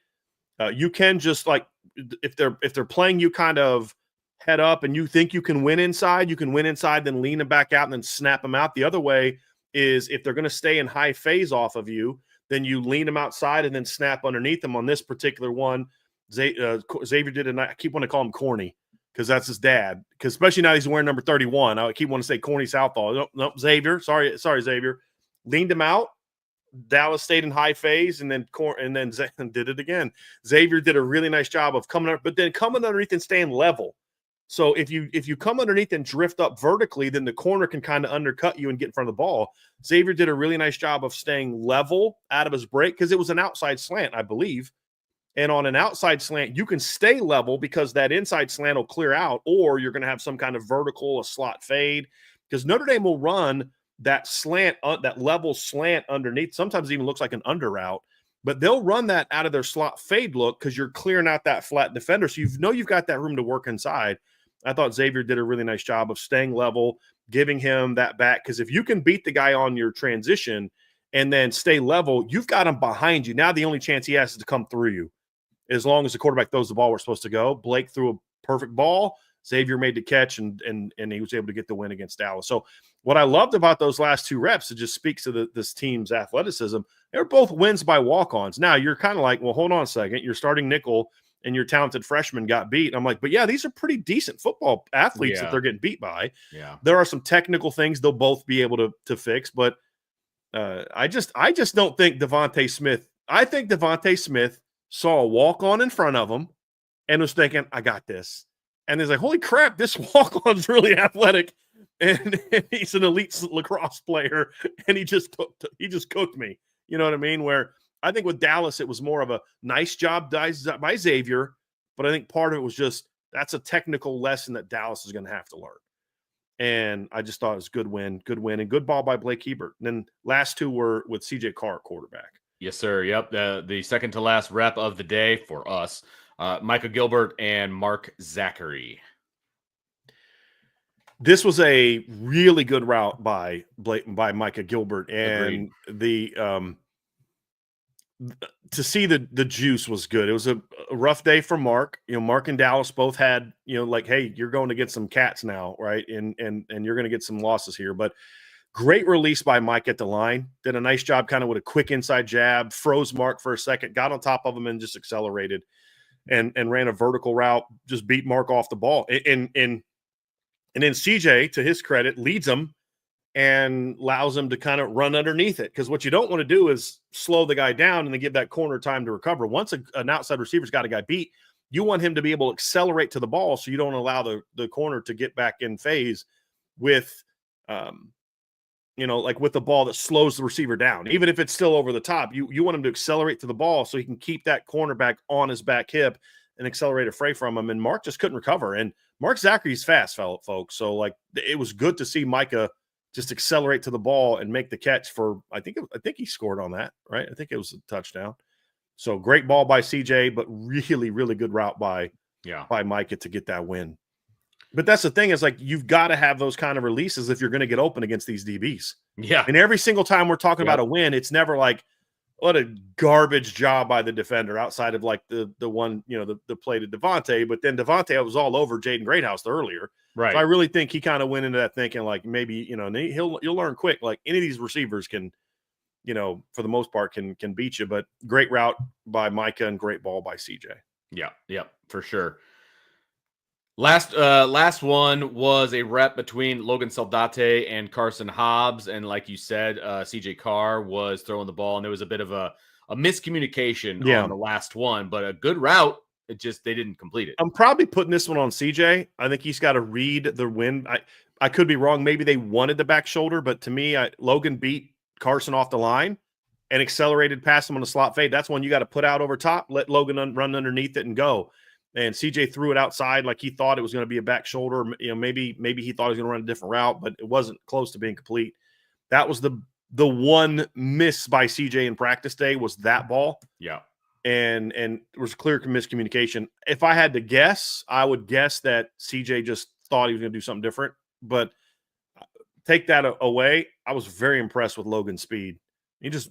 You can just, like, if they're playing you kind of head up and you think you can win inside, then lean them back out and then snap them out. The other way is if they're going to stay in high phase off of you, then you lean them outside and then snap underneath them. On this particular one, Xavier did I keep wanting to call him corny, because that's his dad. Because especially now he's wearing number 31. I keep wanting to say corny Southall. Nope, Xavier. Sorry, Xavier. Leaned him out. Dallas stayed in high phase, and then did it again. Xavier did a really nice job of coming up, but then coming underneath and staying level. So if you come underneath and drift up vertically, then the corner can kind of undercut you and get in front of the ball. Xavier did a really nice job of staying level out of his break, because it was an outside slant, I believe. And on an outside slant, you can stay level because that inside slant will clear out, or you're going to have some kind of vertical, a slot fade, because Notre Dame will run that slant, that level slant underneath. Sometimes it even looks like an under route, but they'll run that out of their slot fade look because you're clearing out that flat defender. So you've got that room to work inside. I thought Xavier did a really nice job of staying level, giving him that back, because if you can beat the guy on your transition and then stay level, you've got him behind you. Now the only chance he has is to come through you. As long as the quarterback throws the ball where it's supposed to go. Blake threw a perfect ball. Xavier made the catch, and he was able to get the win against Dallas. So what I loved about those last 2 reps, it just speaks to this team's athleticism. They were both wins by walk-ons. Now you're kind of like, well, hold on a second. You're starting nickel and your talented freshman got beat. And I'm like, but yeah, these are pretty decent football athletes that they're getting beat by. Yeah. There are some technical things they'll both be able to fix, but I just don't think Devontae Smith. I think Devontae Smith saw a walk-on in front of him and was thinking, I got this. And he's like, holy crap, this walk-on's really athletic. And he's an elite lacrosse player. And he just cooked me. You know what I mean? Where I think with Dallas, it was more of a nice job by Xavier. But I think part of it was just, that's a technical lesson that Dallas is going to have to learn. And I just thought it was good win, and good ball by Blake Hebert. And then last 2 were with CJ Carr, quarterback. Yes, sir. Yep. The second to last rep of the day for us, Micah Gilbert and Mark Zachary. This was a really good route by Micah Gilbert, and Agreed. to see the juice was good. It was a rough day for Mark. You know, Mark and Dallas both had, like, hey, you're going to get some cats now, right? And you're going to get some losses here. But great release by Mike at the line. Did a nice job kind of with a quick inside jab, froze Mark for a second, got on top of him and just accelerated and ran a vertical route, just beat Mark off the ball. And then CJ, to his credit, leads him and allows him to kind of run underneath it. Because what you don't want to do is slow the guy down and then give that corner time to recover. Once an outside receiver's got a guy beat, you want him to be able to accelerate to the ball so you don't allow the corner to get back in phase with, like with the ball that slows the receiver down. Even if it's still over the top, you want him to accelerate to the ball so he can keep that cornerback on his back hip and accelerate a fray from him. And Mark just couldn't recover. And Mark Zachary's fast, folks. So, like, it was good to see Micah just accelerate to the ball and make the catch for, I think he scored on that, right? I think it was a touchdown. So great ball by CJ, but really, really good route by Micah to get that win. But that's the thing, is like, you've got to have those kind of releases if you're going to get open against these DBs. Yeah. And every single time we're talking about a win, it's never like, what a garbage job by the defender outside of like the one, the play to Devontae. But then Devontae was all over Jaden Greathouse earlier. Right. So I really think he kind of went into that thinking like, maybe, you'll learn quick. Like, any of these receivers can, for the most part can beat you. But great route by Micah and great ball by CJ. Yeah, for sure. Last one was a rep between Logan Sante and Carson Hobbs. And like you said, CJ Carr was throwing the ball, and there was a bit of a miscommunication on the last one, but a good route. It just, they didn't complete it. I'm probably putting this one on CJ. I think he's got to read the wind. I could be wrong. Maybe they wanted the back shoulder, but to me, Logan beat Carson off the line and accelerated past him on the slot fade. That's one you got to put out over top, let Logan run underneath it and go. And CJ threw it outside like he thought it was going to be a back shoulder. Maybe he thought he was going to run a different route, but it wasn't close to being complete. That was the one miss by CJ in practice day, was that ball. Yeah. And there was clear miscommunication. If I had to guess, I would guess that CJ just thought he was going to do something different. But take that away, I was very impressed with Logan's speed. He just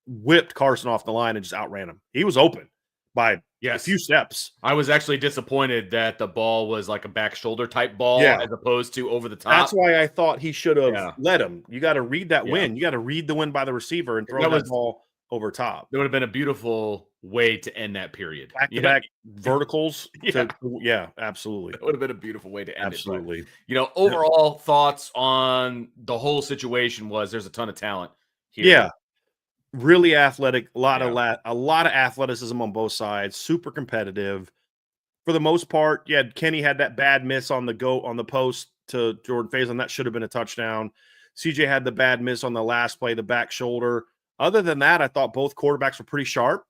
whipped Carson off the line and just outran him. He was open by a few steps. I was actually disappointed that the ball was like a back shoulder type ball as opposed to over the top. That's why I thought he should have let him. You got to read that win. You got to read the win by the receiver and throw that ball over top. There would have been a beautiful way to end that period. Back-to-back verticals. Absolutely. That would have been a beautiful way to end it. But, overall thoughts on the whole situation was there's a ton of talent here. Yeah. Really athletic, a lot of athleticism on both sides, super competitive. For the most part, Kenny had that bad miss on the post to Jordan Faison. That should have been a touchdown. CJ had the bad miss on the last play, the back shoulder. Other than that, I thought both quarterbacks were pretty sharp.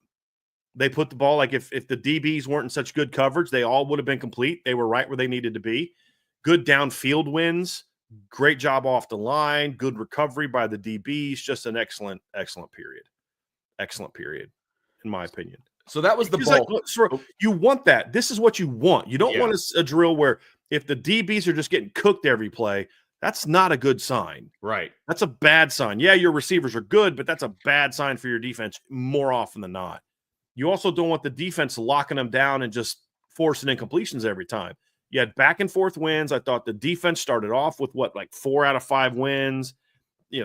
They put the ball, like if the DBs weren't in such good coverage, they all would have been complete. They were right where they needed to be. Good downfield wins. Great job off the line. Good recovery by the DBs. Just an excellent period. Excellent period, in my opinion. So that was the ball. You want that. This is what you want. You don't want a drill where if the DBs are just getting cooked every play, that's not a good sign. Right. That's a bad sign. Yeah, your receivers are good, but that's a bad sign for your defense more often than not. You also don't want the defense locking them down and just forcing incompletions every time. You had back and forth wins. I thought the defense started off with like 4 out of 5 wins,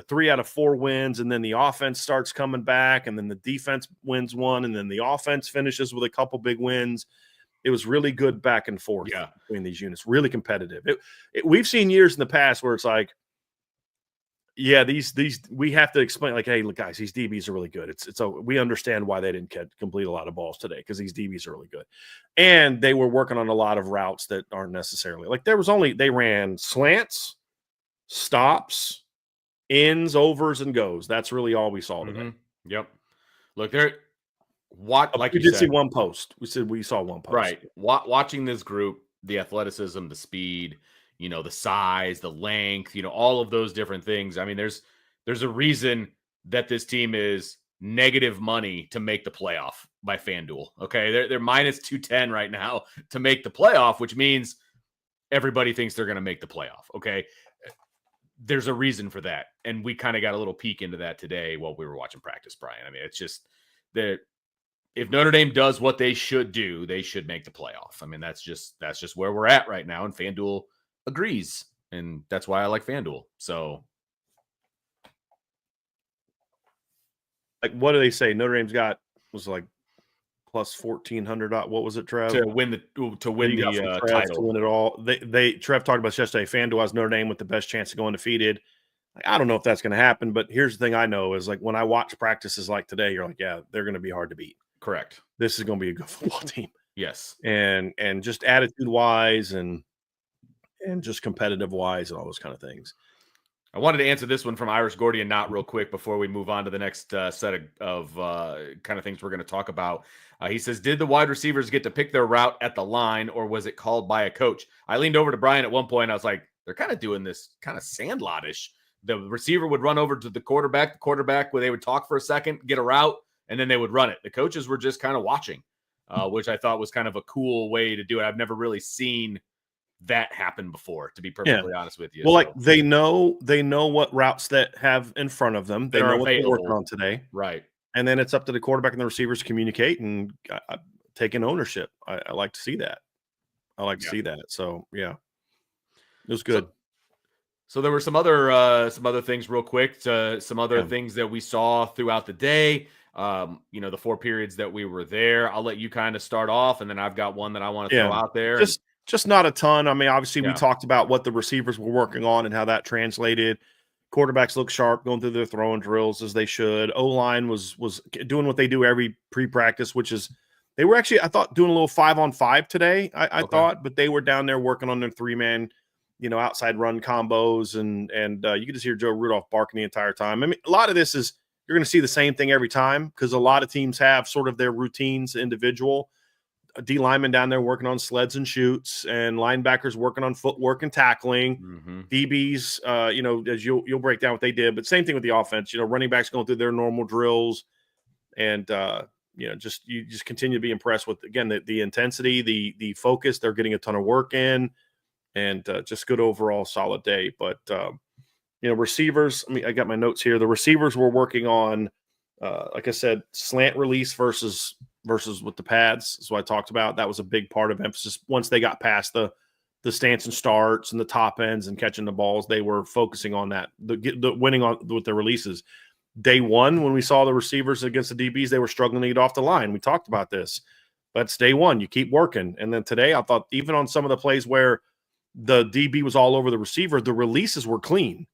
3 out of 4 wins, and then the offense starts coming back, and then the defense wins one, and then the offense finishes with a couple big wins. It was really good back and forth between these units, really competitive. We've seen years in the past where it's like, these we have to explain, like, hey, look, guys, these DBs are really good. We understand why they didn't complete a lot of balls today, because these DBs are really good, and they were working on a lot of routes that aren't necessarily like they ran slants, stops, ins, overs, and goes. That's really all we saw today. Yep. Look, like we did see one post. We saw one post. Right. Watching this group, the athleticism, the speed, the size, the length, all of those different things. I mean, there's a reason that this team is negative money to make the playoff by FanDuel. Okay. They're minus 210 right now to make the playoff, which means everybody thinks they're going to make the playoff. Okay. There's a reason for that. And we kind of got a little peek into that today while we were watching practice, Brian. I mean, it's just that if Notre Dame does what they should do, they should make the playoff. I mean, that's just where we're at right now. And FanDuel agrees. And that's why I like FanDuel. So, like, what do they say? Notre Dame's was like plus 1,400. What was it, Trev? To win the title. To win it all. Trev talked about this yesterday. FanDuel has Notre Dame with the best chance of going undefeated. I don't know if that's going to happen, but here's the thing I know is, like, when I watch practices like today, you're like, yeah, they're going to be hard to beat. Correct. This is going to be a good football team. Yes. And just attitude wise and just competitive wise and all those kind of things. I wanted to answer this one from Irish Gordian Knott real quick before we move on to the next set of kind of things we're going to talk about. He says, did the wide receivers get to pick their route at the line, or was it called by a coach? I leaned over to Brian at one point. I was like, they're kind of doing this kind of Sandlot-ish. The receiver would run over to the quarterback where they would talk for a second, get a route, and then they would run it. The coaches were just kind of watching, which I thought was kind of a cool way to do it. I've never really seen that happen before, to be perfectly honest with you. Well, like, they know what routes that have in front of them. They know what they're working on today. Right. And then it's up to the quarterback and the receivers to communicate and taking ownership. I like to see that. I like to see that. So, yeah, it was good. So there were some other things real quick, some other things that we saw throughout the day. The 4 periods that we were there. I'll let you kind of start off, and then I've got one that I want to throw out there. Just not a ton. I mean, obviously we talked about what the receivers were working on and how that translated. Quarterbacks look sharp going through their throwing drills as they should. O-line was doing what they do every pre-practice, which is they were actually, I thought, doing a little 5-on-5 today. I thought, but they were down there working on their 3-man, outside run combos, and you could just hear Joe Rudolph barking the entire time. I mean, a lot of this is you're going to see the same thing every time because a lot of teams have sort of their routines individual. D linemen down there working on sleds and shoots, and linebackers working on footwork and tackling. DBs, as you'll break down what they did, but same thing with the offense. Running backs going through their normal drills, and you just continue to be impressed with, again, the intensity, the focus. They're getting a ton of work in, and just good overall solid day. But receivers. I got my notes here. The receivers were working on, like I said, slant release versus with the pads is what I talked about. That was a big part of emphasis. Once they got past the stance and starts and the top ends and catching the balls, they were focusing on that, the winning on with their releases. Day one, when we saw the receivers against the DBs, they were struggling to get off the line. We talked about this, but it's day one. You keep working. And then today, I thought even on some of the plays where the DB was all over the receiver, the releases were clean.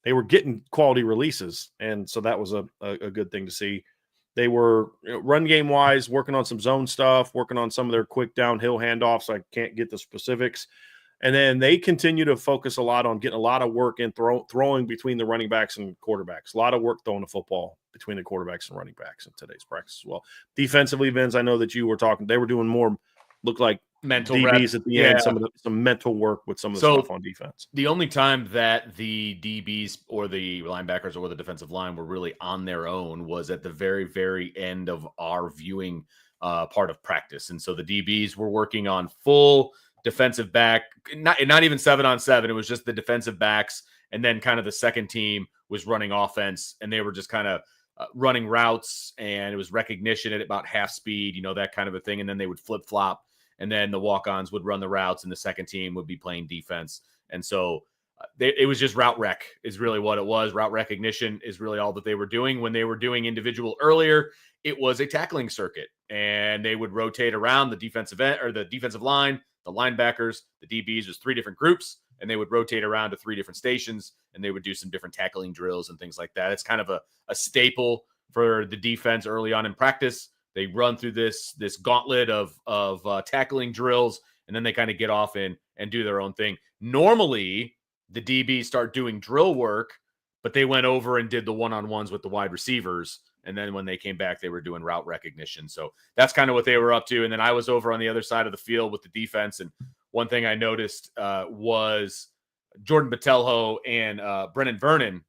They were getting quality releases. And so that was a good thing to see. They were, run game wise, working on some zone stuff, working on some of their quick downhill handoffs. I can't get the specifics. And then they continue to focus a lot on getting a lot of work in throwing between the running backs and quarterbacks. A lot of work throwing the football between the quarterbacks and running backs in today's practice as well. Defensively, Vince, I know that you were talking. They were doing more, looked like mental DBs reps at the end, some mental work with some of the stuff on defense. The only time that the DBs or the linebackers or the defensive line were really on their own was at the very, very end of our viewing part of practice. And so the DBs were working on full defensive back, not even 7-on-7. It was just the defensive backs. And then kind of the second team was running offense, and they were just kind of running routes, and it was recognition at about half speed, that kind of a thing. And then they would flip flop and then the walk-ons would run the routes, and the second team would be playing defense. And so it was just route rec is really what it was. Route recognition is really all that they were doing. When they were doing individual earlier, it was a tackling circuit, and they would rotate around the defensive end or the defensive line, the linebackers, the DBs. There's 3 different groups, and they would rotate around to 3 different stations, and they would do some different tackling drills and things like that. It's kind of a staple for the defense early on in practice. They run through this gauntlet of tackling drills, and then they kind of get off and do their own thing. Normally, the DBs start doing drill work, but they went over and did the one-on-ones with the wide receivers. And then when they came back, they were doing route recognition. So that's kind of what they were up to. And then I was over on the other side of the field with the defense. And one thing I noticed was Jordan Botelho and Brennan Vernon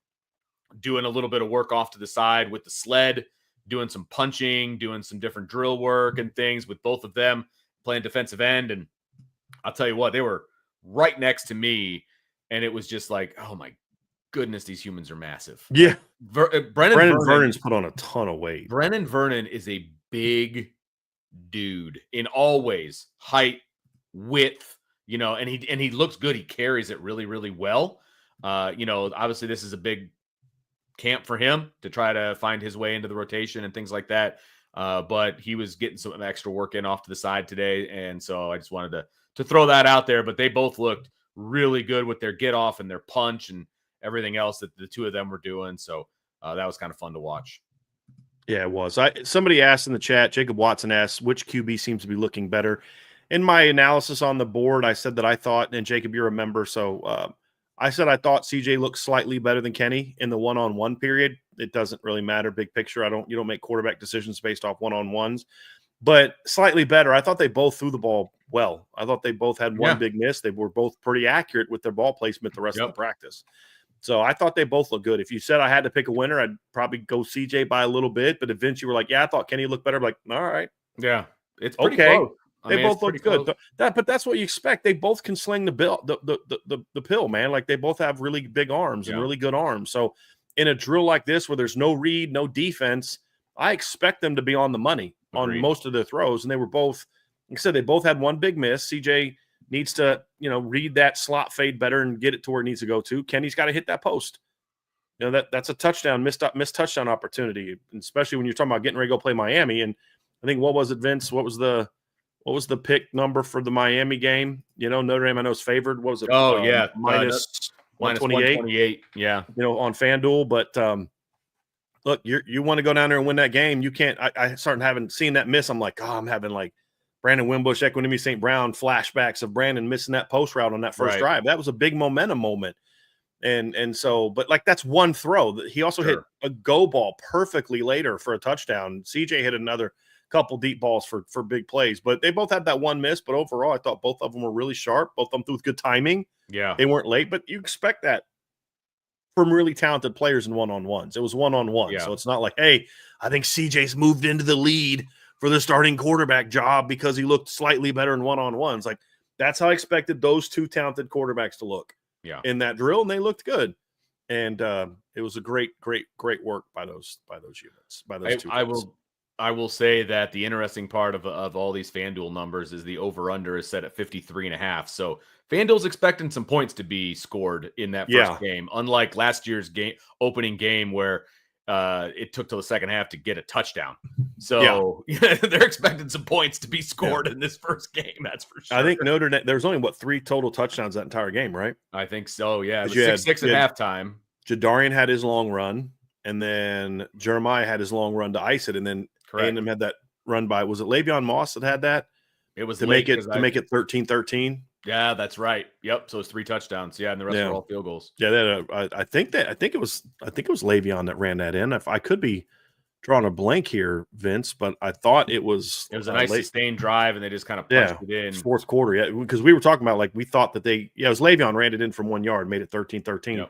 doing a little bit of work off to the side with the sled, doing some punching, doing some different drill work and things with both of them playing defensive end. And I'll tell you what, they were right next to me. And it was just like, oh my goodness, these humans are massive. Yeah. Brennan Vernon's put on a ton of weight. Brennan Vernon is a big dude in all ways, height, width, and he looks good. He carries it really, really well. Obviously this is a big camp for him to try to find his way into the rotation and things like that. But he was getting some extra work in off to the side today. And so I just wanted to throw that out there, but they both looked really good with their get off and their punch and everything else that the 2 of them were doing. So that was kind of fun to watch. Yeah, it was. Somebody asked in the chat, Jacob Watson asked, which QB seems to be looking better? In my analysis on the board, I said that I thought, and Jacob, you're a member, so I said I thought CJ looked slightly better than Kenny in the one-on-one period. It doesn't really matter, big picture. You don't make quarterback decisions based off one-on-ones, but slightly better. I thought they both threw the ball well. I thought they both had one big miss. They were both pretty accurate with their ball placement the rest of the practice. So I thought they both looked good. If you said I had to pick a winner, I'd probably go CJ by a little bit. But eventually, you were like, "Yeah, I thought Kenny looked better." I'm like, all right, yeah, it's pretty close. They both look good. But that's what you expect. They both can sling the pill, man. Like they both have really big arms and really good arms. So in a drill like this, where there's no read, no defense, I expect them to be on the money on most of their throws. And they were both, like I said, they both had one big miss. CJ needs to, read that slot fade better and get it to where it needs to go to. Kenny's got to hit that post. That's a touchdown, missed touchdown opportunity, especially when you're talking about getting ready to go play Miami. And I think, what was it, Vince? What was the pick number for the Miami game? Notre Dame, I know, is favored. What was it? Oh, yeah. Minus 128. Yeah. On FanDuel. But look, you want to go down there and win that game. You can't. I started seeing that miss. I'm like, I'm having like Brandon Wimbush, Equinemi St. Brown flashbacks of Brandon missing that post route on that first drive. That was a big momentum moment. And so, but like that's one throw. He also hit a go ball perfectly later for a touchdown. CJ hit another couple deep balls for big plays, but they both had that one miss. But overall, I thought both of them were really sharp. Both of them threw with good timing. Yeah. They weren't late, but you expect that from really talented players in one-on-ones. It was one-on-one. So it's not like, hey, I think CJ's moved into the lead for the starting quarterback job because he looked slightly better in one-on-ones. Like that's how I expected those 2 talented quarterbacks to look in that drill, and they looked good. And it was a great work by those units, by those 2 guys. I will say that the interesting part of all these FanDuel numbers is the over-under is set at 53.5. So FanDuel's expecting some points to be scored in that first game, unlike last year's opening game where it took till the second half to get a touchdown. So they're expecting some points to be scored in this first game. That's for sure. I think Notre Dame, there's only 3 total touchdowns that entire game, right? I think so. Yeah. It was 6 at halftime. Jadarian had his long run, and then Jeremiah had his long run to ice it. And then A&M had that run by, was it Le'Veon Moss that had that? It was to make it 13-13. Yeah, that's right. Yep. So it's 3 touchdowns. Yeah, and the rest were all field goals. Yeah, I think it was Le'Veon that ran that in. If I could be drawing a blank here, Vince, but I thought it was a nice sustained drive, and they just kind of punched it in. Fourth quarter, because we were talking about like we thought that it was Le'Veon ran it in from 1 yard, made it 13-13.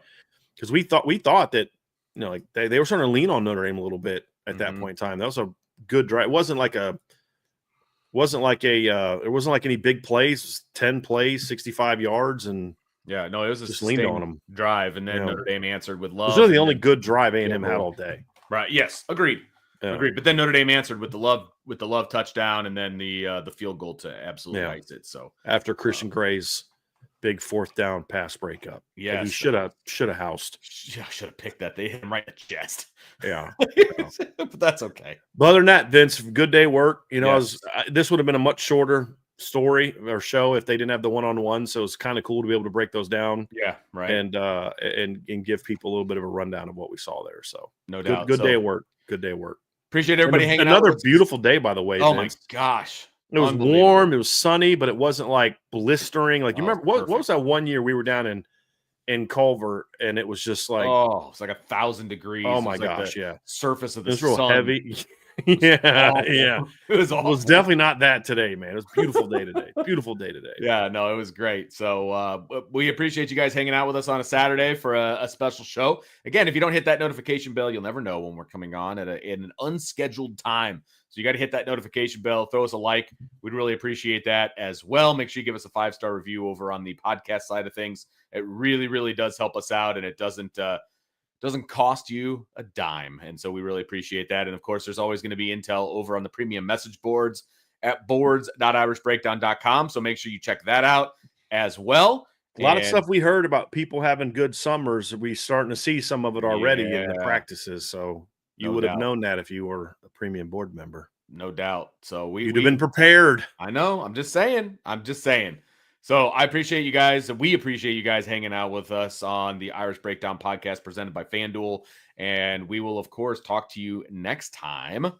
Because we thought that like they were starting to lean on Notre Dame a little bit at that point in time. That was a good drive. It wasn't like any big plays. It was 10 plays, 65 yards, and it was a just leaned on them drive, and then Notre Dame answered with love. It was really the only good drive A&M had all day. Right. Yes. Agreed. Agreed. But then Notre Dame answered with the love touchdown, and then the field goal to absolutely ice it. So after Christian Gray's big 4th down pass breakup, he should have housed. Should have picked that. They hit him right in the chest. Yeah, but that's okay. But other than that, Vince, good day work. This would have been a much shorter story or show if they didn't have the one-on-one. So it's kind of cool to be able to break those down. Yeah, right. And give people a little bit of a rundown of what we saw there. So no doubt. Good day of work. Good day of work. Appreciate everybody hanging out. Another with beautiful day, by the way. Oh Vince. my gosh. It was warm. It was sunny, but it wasn't like blistering. Like you remember what was that one year we were down in Culver and it was just like it's like 1,000 degrees. Oh my gosh, surface of the sun. It was real heavy. Yeah. It was awful. It was definitely not that today, man. It was a beautiful day today. Beautiful day today. Yeah, no, it was great. So we appreciate you guys hanging out with us on a Saturday for a special show. Again, if you don't hit that notification bell, you'll never know when we're coming on at an unscheduled time. So you got to hit that notification bell, throw us a like. We'd really appreciate that as well. Make sure you give us a 5-star review over on the podcast side of things. It really, really does help us out, and it doesn't cost you a dime. And so we really appreciate that. And of course, there's always going to be intel over on the premium message boards at boards.irishbreakdown.com. So make sure you check that out as well. A lot of stuff we heard about people having good summers. We're starting to see some of it already in the practices. So you would have known that if you were a premium board member. No doubt. So you'd have been prepared. I know. I'm just saying. So I appreciate you guys. We appreciate you guys hanging out with us on the Irish Breakdown podcast presented by FanDuel. And we will, of course, talk to you next time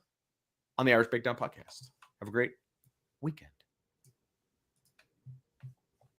on the Irish Breakdown podcast. Have a great weekend.